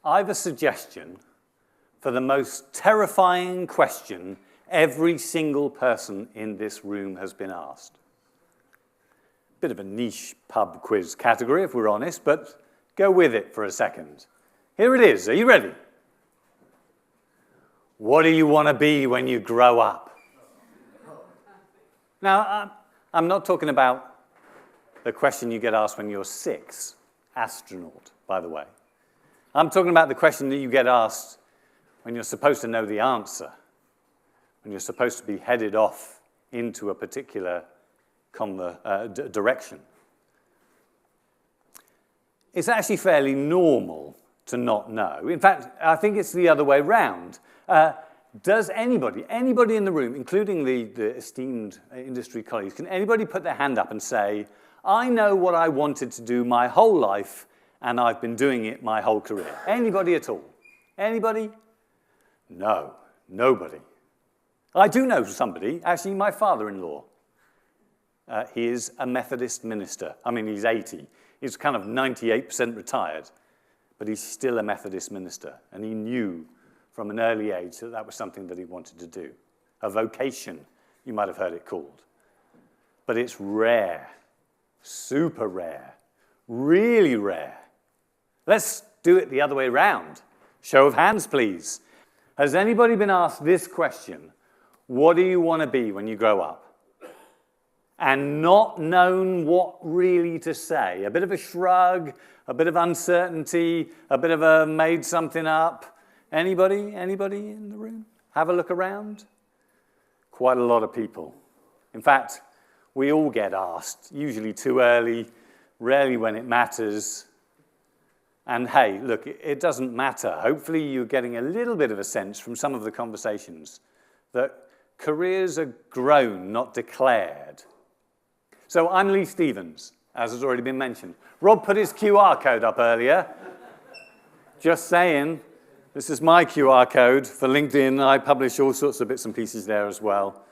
I've a suggestion for the most terrifying question every single person in this room has been asked. Bit of a niche pub quiz category, if we're honest, but go with it for a second. Here it is. Are you ready? What do you want to be when you grow up? Now, I'm not talking about the question you get asked when you're 6, astronaut, by the way. I'm talking about the question that you get asked when you're supposed to know the answer, when you're supposed to be headed off into a particular direction. It's actually fairly normal to not know. In fact, I think it's the other way round. Does anybody in the room, including the esteemed industry colleagues, can anybody put their hand up and say, I know what I wanted to do my whole life, and I've been doing it my whole career? Anybody at all? Anybody? No, nobody. I do know somebody, actually my father-in-law. He is a Methodist minister. I mean, he's 80. He's kind of 98% retired, but he's still a Methodist minister, and he knew from an early age that that was something that he wanted to do. A vocation, you might have heard it called. But it's rare, super rare, really rare. Let's do it the other way around. Show of hands, please. Has anybody been asked this question? What do you want to be when you grow up? And not known what really to say. A bit of a shrug, a bit of uncertainty, a bit of a made something up. Anybody? Anybody in the room? Have a look around. Quite a lot of people. In fact, we all get asked, usually too early, rarely when it matters. And hey, look, it doesn't matter. Hopefully you're getting a little bit of a sense from some of the conversations that careers are grown, not declared. So I'm Lee Stevens, as has already been mentioned. Rob put his QR code up earlier. Just saying, this is my QR code for LinkedIn. I publish all sorts of bits and pieces there as well.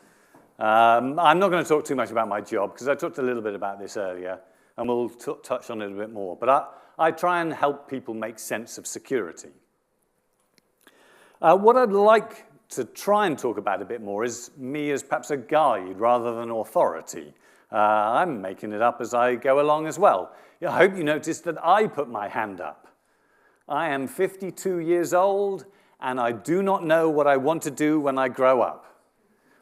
I'm not going to talk too much about my job, because I talked a little bit about this earlier, and we'll touch on it a bit more. But I try and help people make sense of security. What I'd like to try and talk about a bit more is me as perhaps a guide rather than authority. I'm making it up as I go along as well. I hope you noticed that I put my hand up. I am 52 years old, and I do not know what I want to do when I grow up.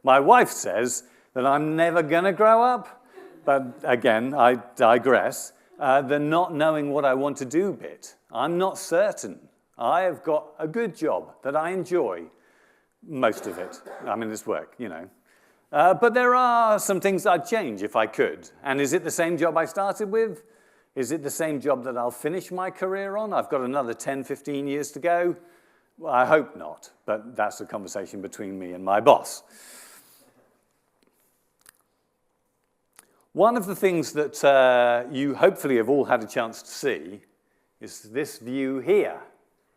My wife says that I'm never going to grow up, but again, I digress. The not knowing what I want to do bit. I'm not certain. I have got a good job that I enjoy, most of it. I mean, it's work, you know. But there are some things I'd change if I could. And is it the same job I started with? Is it the same job that I'll finish my career on? I've got another 10, 15 years to go. Well, I hope not, but that's a conversation between me and my boss. One of the things that you hopefully have all had a chance to see is this view here.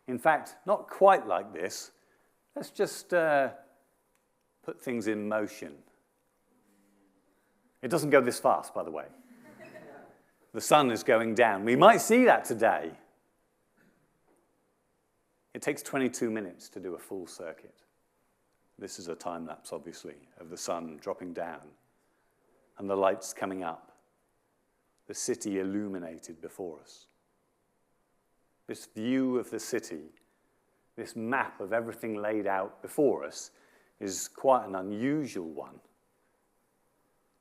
In fact, not quite like this. Let's just put things in motion. It doesn't go this fast, by the way. The sun is going down. We might see that today. It takes 22 minutes to do a full circuit. This is a time lapse, obviously, of the sun dropping down and the lights coming up, the city illuminated before us. This view of the city, this map of everything laid out before us, is quite an unusual one.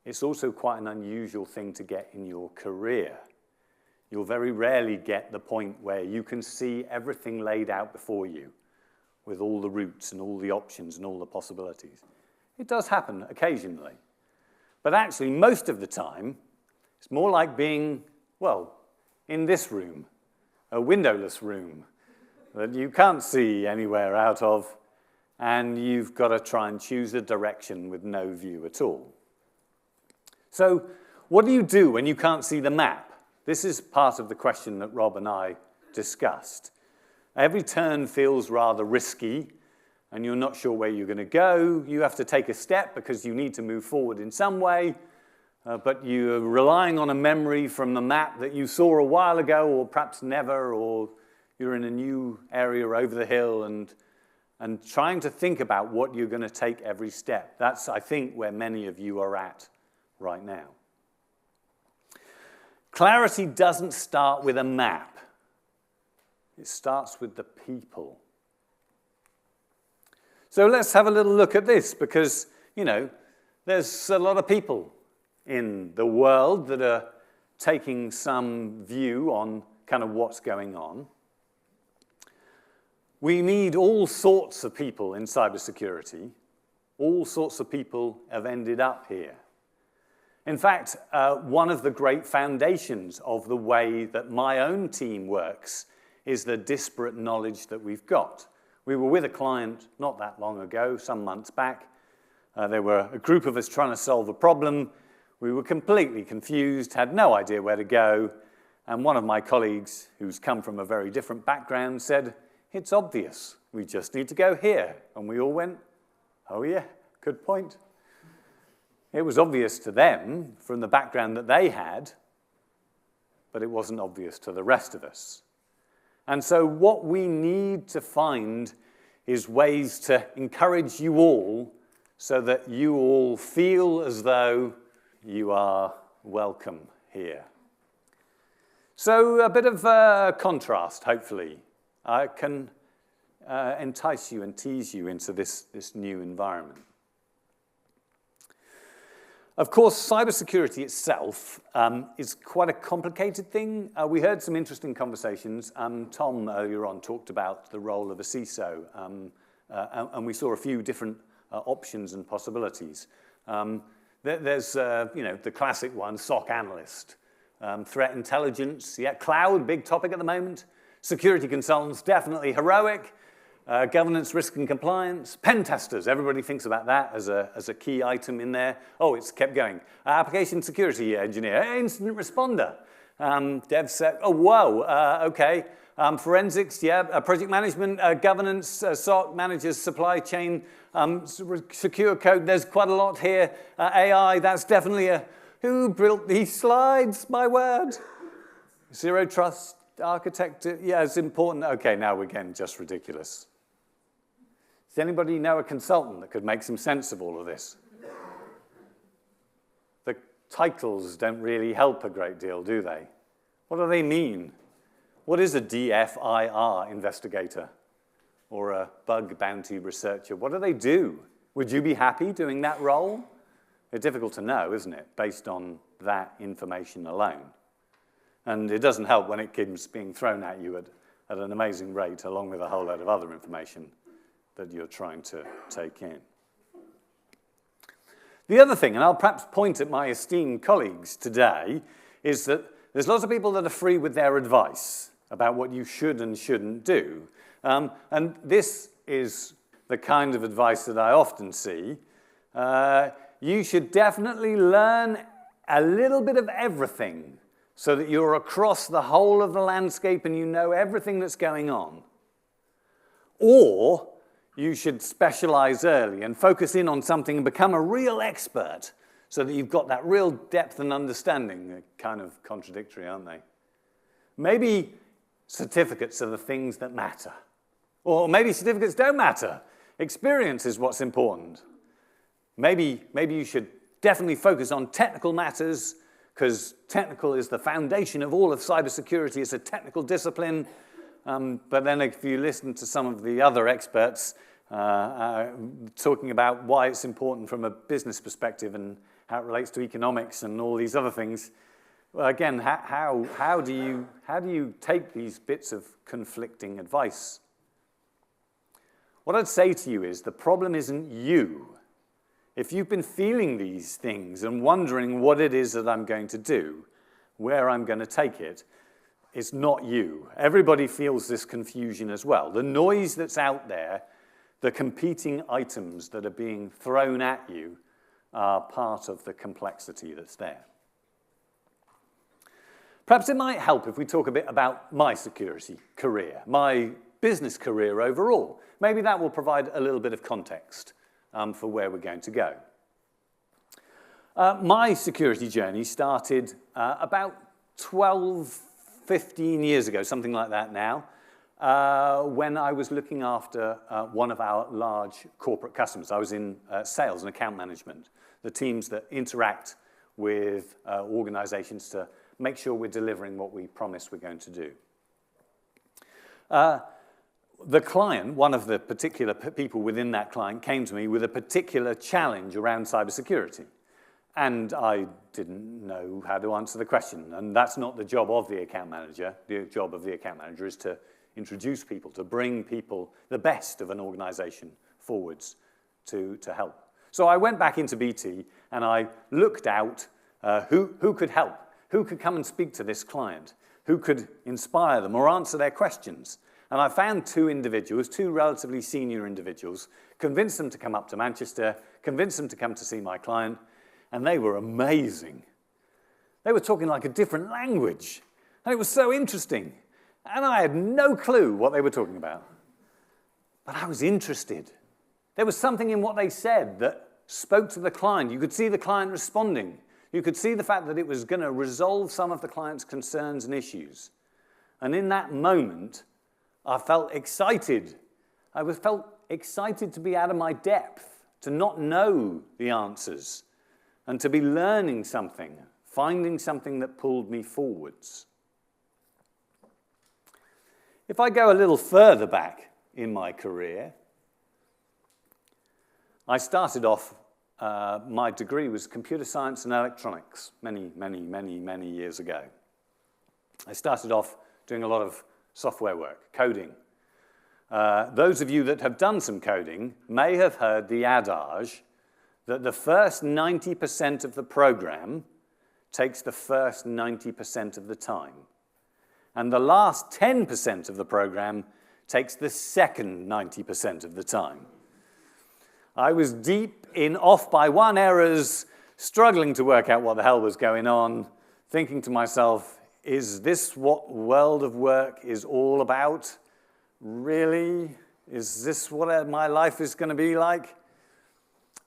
It's also quite an unusual thing to get in your career. You'll very rarely get the point where you can see everything laid out before you with all the routes and all the options and all the possibilities. It does happen occasionally. But actually, most of the time, it's more like being, well, in this room, a windowless room that you can't see anywhere out of, and you've got to try and choose a direction with no view at all. So what do you do when you can't see the map? This is part of the question that Rob and I discussed. Every turn feels rather risky, and you're not sure where you're going to go. You have to take a step because you need to move forward in some way, but you're relying on a memory from the map that you saw a while ago, or perhaps never, or You're in a new area over the hill and trying to think about what you're going to take every step. That's, I think, where many of you are at right now. Clarity doesn't start with a map. It starts with the people. So let's have a little look at this because, you know, there's a lot of people in the world that are taking some view on kind of what's going on. We need all sorts of people in cybersecurity. All sorts of people have ended up here. In fact, one of the great foundations of the way that my own team works is the disparate knowledge that we've got. We were with a client not that long ago, some months back. There were a group of us trying to solve a problem. We were completely confused, had no idea where to go. And one of my colleagues, who's come from a very different background, said, "It's obvious. We just need to go here." And we all went, "Oh yeah, good point." It was obvious to them from the background that they had, but it wasn't obvious to the rest of us. And so what we need to find is ways to encourage you all so that you all feel as though you are welcome here. So a bit of contrast, hopefully, can entice you and tease you into this new environment. Of course, cybersecurity itself is quite a complicated thing. We heard some interesting conversations. Tom earlier on talked about the role of a CISO, and we saw a few different options and possibilities. There's the classic one, SOC analyst, threat intelligence, yeah, cloud, big topic at the moment. Security consultants, definitely heroic. Governance, risk and compliance, pen testers, everybody thinks about that as a key item in there. Oh, it's kept going. Application security engineer, incident responder, DevSec, oh, whoa, okay. Forensics, yeah, project management, governance, SOC, managers, supply chain, secure code, there's quite a lot here. AI, that's definitely who built these slides, my word? Zero trust architecture, yeah, it's important. Okay, now we're getting just ridiculous. Does anybody know a consultant that could make some sense of all of this? The titles don't really help a great deal, do they? What do they mean? What is a DFIR investigator or a bug bounty researcher? What do they do? Would you be happy doing that role? It's difficult to know, isn't it, based on that information alone? And it doesn't help when it keeps being thrown at you at an amazing rate, along with a whole load of other information that you're trying to take in. The other thing, and I'll perhaps point at my esteemed colleagues today, is that there's lots of people that are free with their advice about what you should and shouldn't do. And this is the kind of advice that I often see. You should definitely learn a little bit of everything so that you're across the whole of the landscape and you know everything that's going on. Or you should specialize early and focus in on something and become a real expert so that you've got that real depth and understanding. They're kind of contradictory, aren't they? Maybe certificates are the things that matter. Or maybe certificates don't matter. Experience is what's important. Maybe you should definitely focus on technical matters because technical is the foundation of all of cybersecurity. It's a technical discipline. But then if you listen to some of the other experts talking about why it's important from a business perspective and how it relates to economics and all these other things, well, again, how do you take these bits of conflicting advice? What I'd say to you is the problem isn't you. If you've been feeling these things and wondering what it is that I'm going to do, where I'm going to take it, it's not you. Everybody feels this confusion as well. The noise that's out there, the competing items that are being thrown at you are part of the complexity that's there. Perhaps it might help if we talk a bit about my security career, my business career overall. Maybe that will provide a little bit of context for where we're going to go. My security journey started about 15 years ago, something like that now. when I was looking after one of our large corporate customers. I was in sales and account management, the teams that interact with organizations to make sure we're delivering what we promise we're going to do. The client, one of the particular people within that client, came to me with a particular challenge around cybersecurity. And I didn't know how to answer the question. And that's not the job of the account manager. The job of the account manager is to introduce people, to bring people, the best of an organization, forwards to help. So I went back into BT and I looked out who could help, who could come and speak to this client, who could inspire them or answer their questions. And I found two individuals, two relatively senior individuals, convinced them to come up to Manchester, convinced them to come to see my client, and they were amazing. They were talking like a different language, and it was so interesting. And I had no clue what they were talking about. But I was interested. There was something in what they said that spoke to the client. You could see the client responding. You could see the fact that it was going to resolve some of the client's concerns and issues. And in that moment, I felt excited. I felt excited to be out of my depth, to not know the answers, and to be learning something, finding something that pulled me forwards. If I go a little further back in my career, I started off, my degree was computer science and electronics many years ago. I started off doing a lot of software work, coding. Those of you that have done some coding may have heard the adage that the first 90% of the program takes the first 90% of the time. And the last 10% of the program takes the second 90% of the time. I was deep in off by one errors, struggling to work out what the hell was going on, thinking to myself, is this what world of work is all about? Really? Is this what my life is going to be like?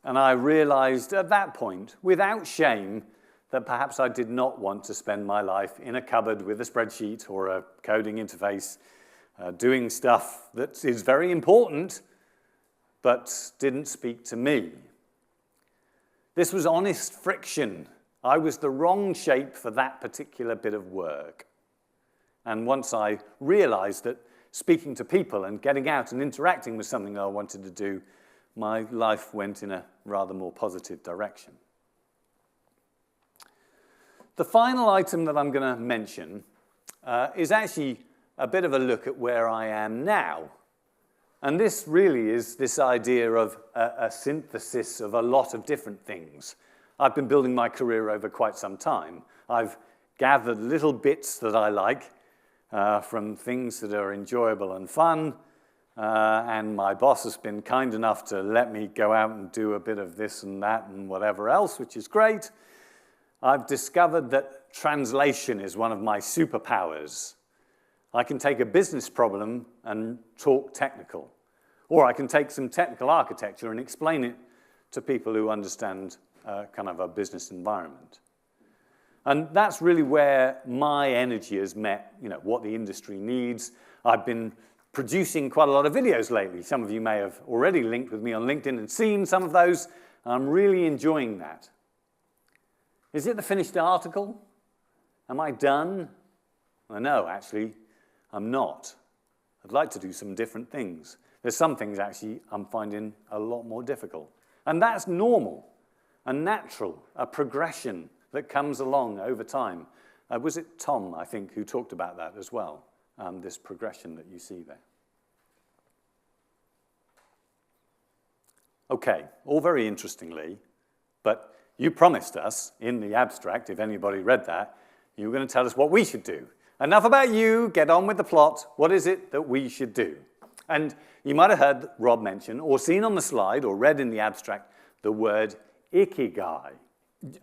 And I realized at that point, without shame, that perhaps I did not want to spend my life in a cupboard with a spreadsheet or a coding interface, doing stuff that is very important, but didn't speak to me. This was honest friction. I was the wrong shape for that particular bit of work. And once I realized that speaking to people and getting out and interacting was something that I wanted to do, my life went in a rather more positive direction. The final item that I'm going to mention is actually a bit of a look at where I am now. And this really is this idea of a synthesis of a lot of different things. I've been building my career over quite some time. I've gathered little bits that I like from things that are enjoyable and fun, and my boss has been kind enough to let me go out and do a bit of this and that and whatever else, which is great. I've discovered that translation is one of my superpowers. I can take a business problem and talk technical, or I can take some technical architecture and explain it to people who understand kind of a business environment. And that's really where my energy has met, what the industry needs. I've been producing quite a lot of videos lately. Some of you may have already linked with me on LinkedIn and seen some of those. I'm really enjoying that. Is it the finished article? Am I done? Well, no, actually, I'm not. I'd like to do some different things. There's some things, actually, I'm finding a lot more difficult. And that's normal, a natural, a progression that comes along over time. Was it Tom, I think, who talked about that as well, this progression that you see there? Okay, all very interestingly, but you promised us in the abstract, if anybody read that, you were going to tell us what we should do. Enough about you, get on with the plot. What is it that we should do? And you might have heard Rob mention, or seen on the slide, or read in the abstract, the word ikigai.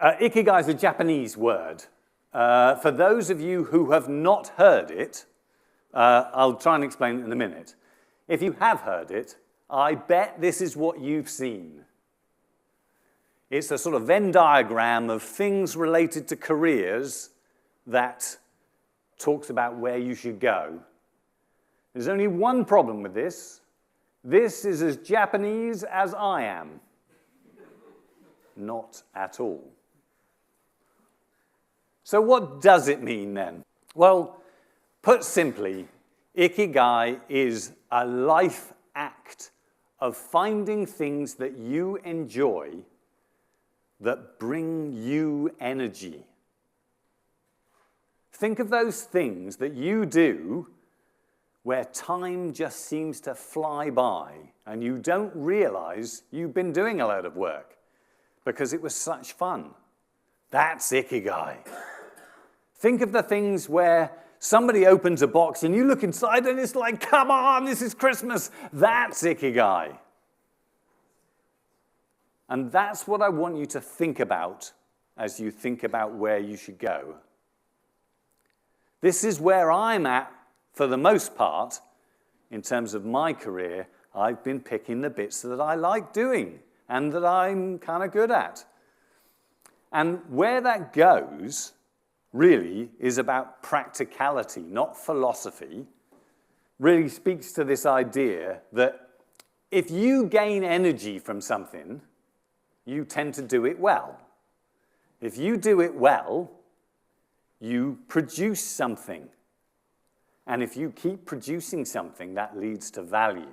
Ikigai is a Japanese word. For those of you who have not heard it, I'll try and explain it in a minute. If you have heard it, I bet this is what you've seen. It's a sort of Venn diagram of things related to careers that talks about where you should go. There's only one problem with this. This is as Japanese as I am. Not at all. So what does it mean then? Well, put simply, ikigai is a life act of finding things that you enjoy that bring you energy. Think of those things that you do where time just seems to fly by and you don't realize you've been doing a load of work because it was such fun. That's ikigai. Think of the things where somebody opens a box and you look inside and it's like, come on, this is Christmas. That's ikigai. And that's what I want you to think about as you think about where you should go. This is where I'm at for the most part. In terms of my career, I've been picking the bits that I like doing and that I'm kind of good at. And where that goes really is about practicality, not philosophy. Really speaks to this idea that if you gain energy from something, you tend to do it well. If you do it well, you produce something. And if you keep producing something, that leads to value.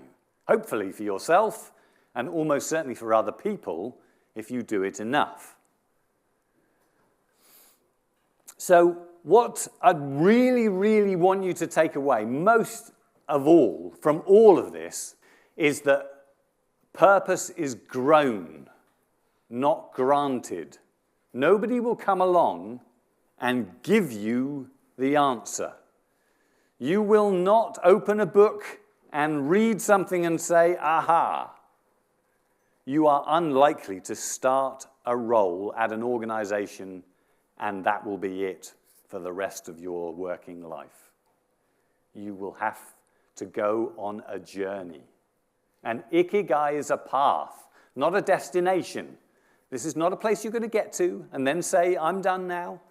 Hopefully for yourself, and almost certainly for other people, if you do it enough. So what I'd really, really want you to take away, most of all, from all of this, is that purpose is grown, not granted. Nobody will come along and give you the answer. You will not open a book and read something and say, aha. You are unlikely to start a role at an organization and that will be it for the rest of your working life. You will have to go on a journey. And ikigai is a path, not a destination. This is not a place you're going to get to and then say, I'm done now.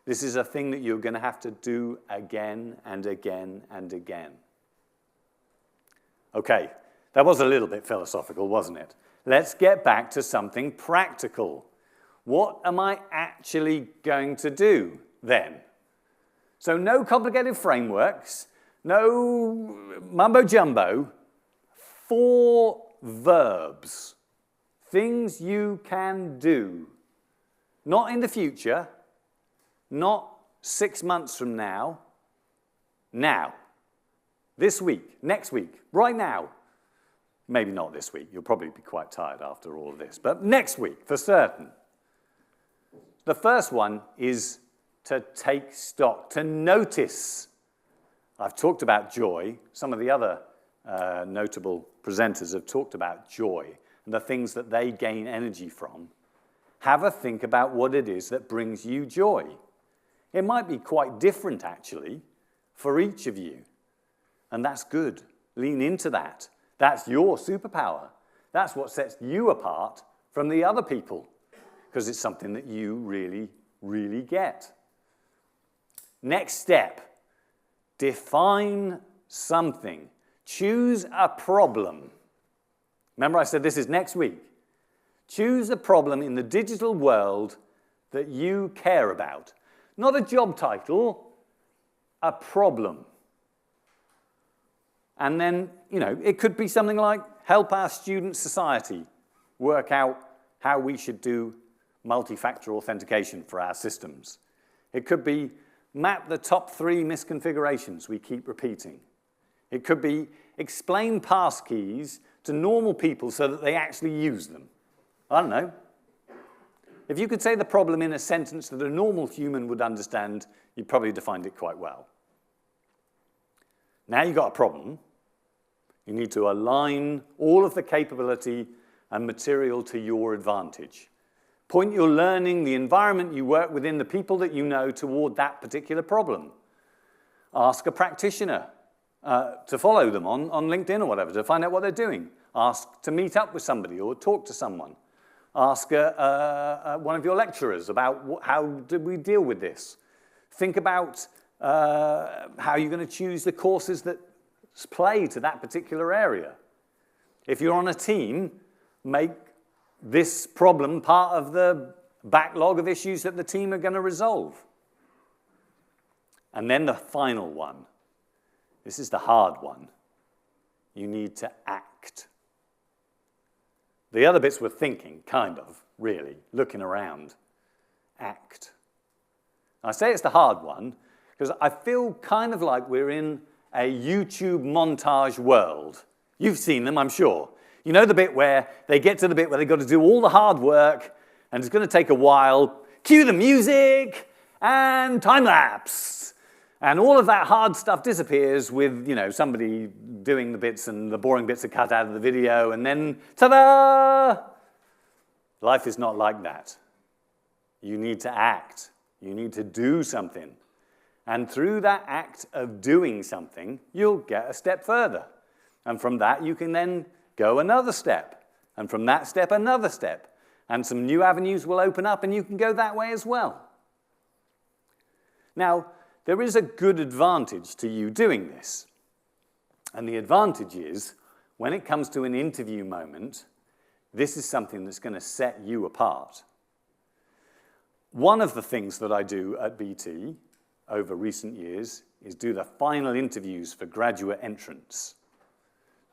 This is a thing that you're going to have to do again and again and again. Okay, that was a little bit philosophical, wasn't it? Let's get back to something practical. What am I actually going to do then? So no complicated frameworks, no mumbo-jumbo, 4 verbs, things you can do. Not in the future, not 6 months from now, now. This week, next week, right now. Maybe not this week, you'll probably be quite tired after all of this, but next week, for certain. The first one is to take stock, to notice. I've talked about joy. Some of the other notable presenters have talked about joy and the things that they gain energy from. Have a think about what it is that brings you joy. It might be quite different, actually, for each of you. And that's good. Lean into that. That's your superpower. That's what sets you apart from the other people, because it's something that you really, really get. Next step, define something. Choose a problem. Remember I said this is next week. Choose a problem in the digital world that you care about. Not a job title, a problem. And then, it could be something like help our student society work out how we should do multi-factor authentication for our systems. It could be map the top 3 misconfigurations we keep repeating. It could be explain passkeys to normal people so that they actually use them. I don't know. If you could say the problem in a sentence that a normal human would understand, you'd probably defined it quite well. Now you've got a problem. You need to align all of the capability and material to your advantage. Point your learning, the environment you work within, the people that you know toward that particular problem. Ask a practitioner to follow them on LinkedIn or whatever, to find out what they're doing. Ask to meet up with somebody or talk to someone. Ask one of your lecturers about how do we deal with this. Think about how you're going to choose the courses that play to that particular area. If you're on a team, make this problem part of the backlog of issues that the team are going to resolve. And then the final one. This is the hard one. You need to act. The other bits were thinking, kind of, really, looking around. Act. I say it's the hard one because I feel kind of like we're in a YouTube montage world. You've seen them, I'm sure. You know the bit where they get to the bit where they've got to do all the hard work and it's going to take a while. Cue the music and time lapse. And all of that hard stuff disappears with, somebody doing the bits and the boring bits are cut out of the video and then, ta-da! Life is not like that. You need to act. You need to do something. And through that act of doing something, you'll get a step further. And from that, you can then go another step. And from that step, another step. And some new avenues will open up and you can go that way as well. Now, there is a good advantage to you doing this. And the advantage is, when it comes to an interview moment, this is something that's going to set you apart. One of the things that I do at BT over recent years is do the final interviews for graduate entrants.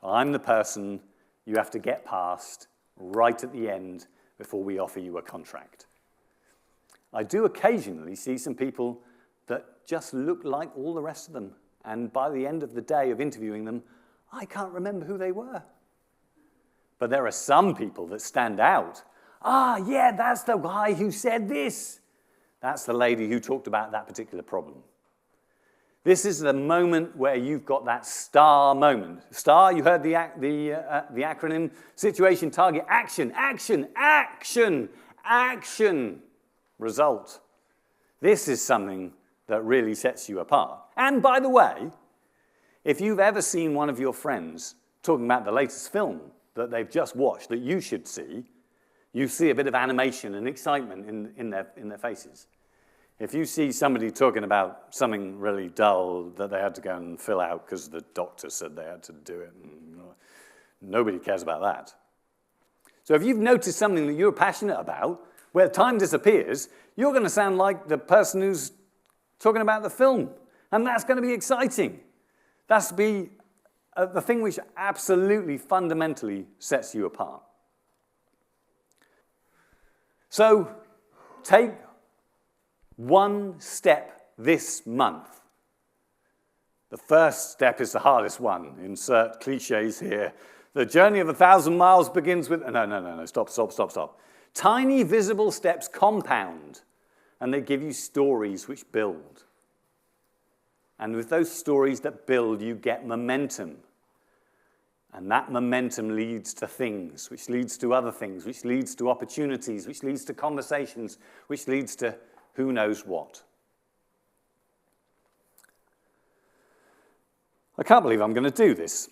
I'm the person you have to get past right at the end before we offer you a contract. I do occasionally see some people that just look like all the rest of them. And by the end of the day of interviewing them, I can't remember who they were. But there are some people that stand out. Yeah, that's the guy who said this. That's the lady who talked about that particular problem. This is the moment where you've got that STAR moment. STAR, you heard the acronym, situation, target, action, action, action, action, result. This is something that really sets you apart. And by the way, if you've ever seen one of your friends talking about the latest film that they've just watched that you should see, you see a bit of animation and excitement in their faces. If you see somebody talking about something really dull that they had to go and fill out because the doctor said they had to do it, nobody cares about that. So if you've noticed something that you're passionate about, where time disappears, you're going to sound like the person who's talking about the film. And that's going to be exciting. That's be the thing which absolutely fundamentally sets you apart. So take one step this month. The first step is the hardest one. Insert cliches here. The journey of 1,000 miles begins with... No. Stop. Tiny visible steps compound. And they give you stories which build. And with those stories that build, you get momentum. And that momentum leads to things, which leads to other things, which leads to opportunities, which leads to conversations, which leads to who knows what. I can't believe I'm going to do this.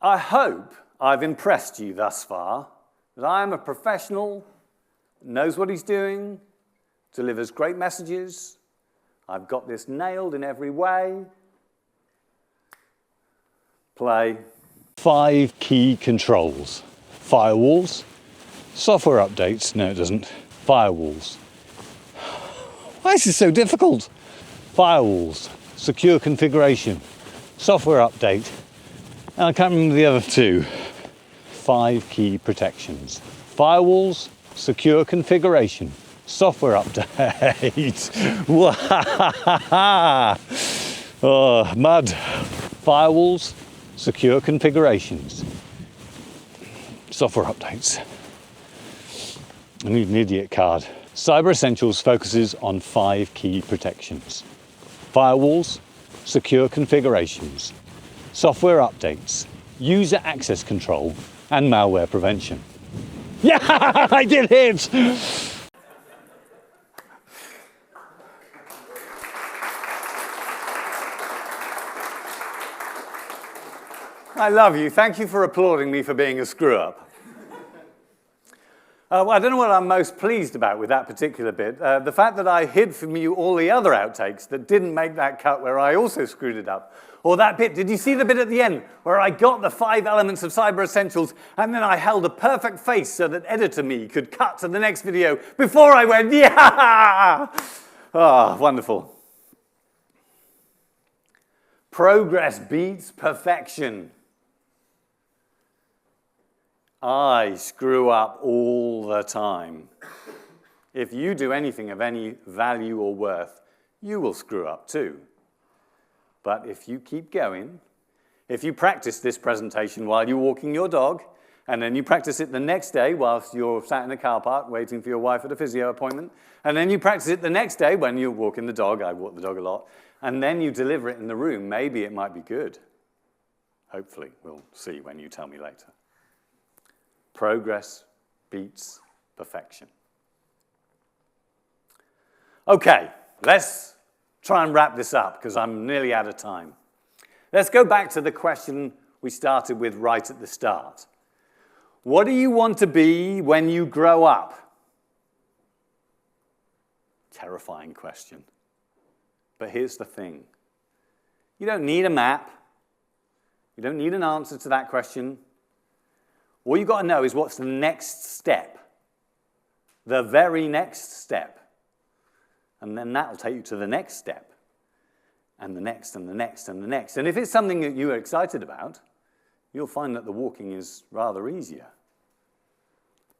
I hope I've impressed you thus far, that I am a professional, knows what he's doing, delivers great messages. I've got this nailed in every way. Play. 5 key controls. Firewalls. Software updates. No, it doesn't. Firewalls. Why is this so difficult? Firewalls. Secure configuration. Software update. And I can't remember the other 2. 5 key protections. Firewalls. Secure configuration. Software update. Oh, mud. Firewalls, secure configurations. Software updates. I need an idiot card. Cyber Essentials focuses on 5 key protections. Firewalls, secure configurations, software updates, user access control, and malware prevention. Yeah, I did it! I love you. Thank you for applauding me for being a screw-up. Well, I don't know what I'm most pleased about with that particular bit. The fact that I hid from you all the other outtakes that didn't make that cut where I also screwed it up. Or that bit, did you see the bit at the end where I got the 5 elements of Cyber Essentials and then I held a perfect face so that editor me could cut to the next video before I went, yeah! Ah, wonderful. Progress beats perfection. I screw up all the time. If you do anything of any value or worth, you will screw up too. But if you keep going, if you practice this presentation while you're walking your dog, and then you practice it the next day whilst you're sat in a car park waiting for your wife at a physio appointment, and then you practice it the next day when you're walking the dog, I walk the dog a lot, and then you deliver it in the room, maybe it might be good. Hopefully, we'll see when you tell me later. Progress beats perfection. Okay, let's try and wrap this up because I'm nearly out of time. Let's go back to the question we started with right at the start. What do you want to be when you grow up? Terrifying question. But here's the thing. You don't need a map. You don't need an answer to that question. All you've got to know is what's the next step. The very next step. And then that'll take you to the next step. And the next, and the next, and the next. And if it's something that you are excited about, you'll find that the walking is rather easier.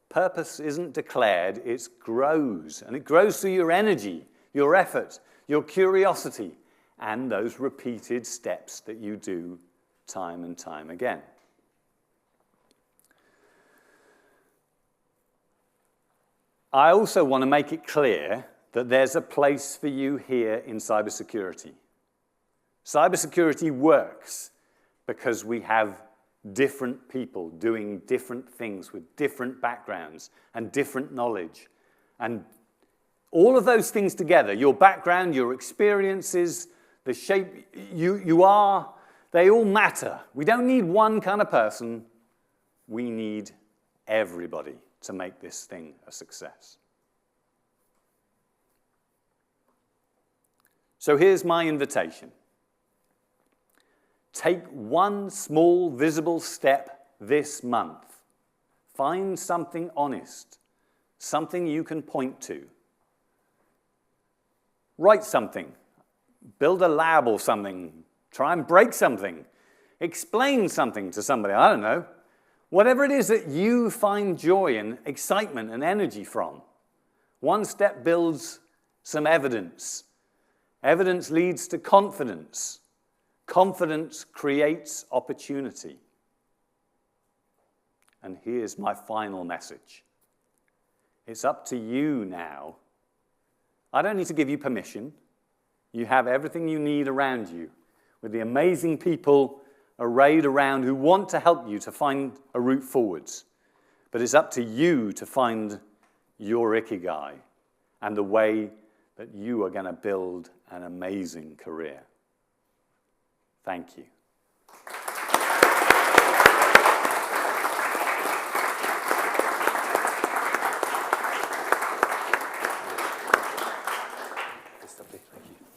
Purpose isn't declared, it grows. And it grows through your energy, your effort, your curiosity, and those repeated steps that you do time and time again. I also want to make it clear that there's a place for you here in cybersecurity. Cybersecurity works because we have different people doing different things with different backgrounds and different knowledge. And all of those things together, your background, your experiences, the shape you are, they all matter. We don't need one kind of person. We need everybody to make this thing a success. So here's my invitation. Take one small visible step this month. Find something honest, something you can point to. Write something, build a lab or something, try and break something, explain something to somebody, I don't know. Whatever it is that you find joy and excitement and energy from, one step builds some evidence. Evidence leads to confidence. Confidence creates opportunity. And here's my final message. It's up to you now. I don't need to give you permission. You have everything you need around you, with the amazing people arrayed around who want to help you to find a route forwards. But it's up to you to find your ikigai and the way that you are going to build an amazing career. Thank you.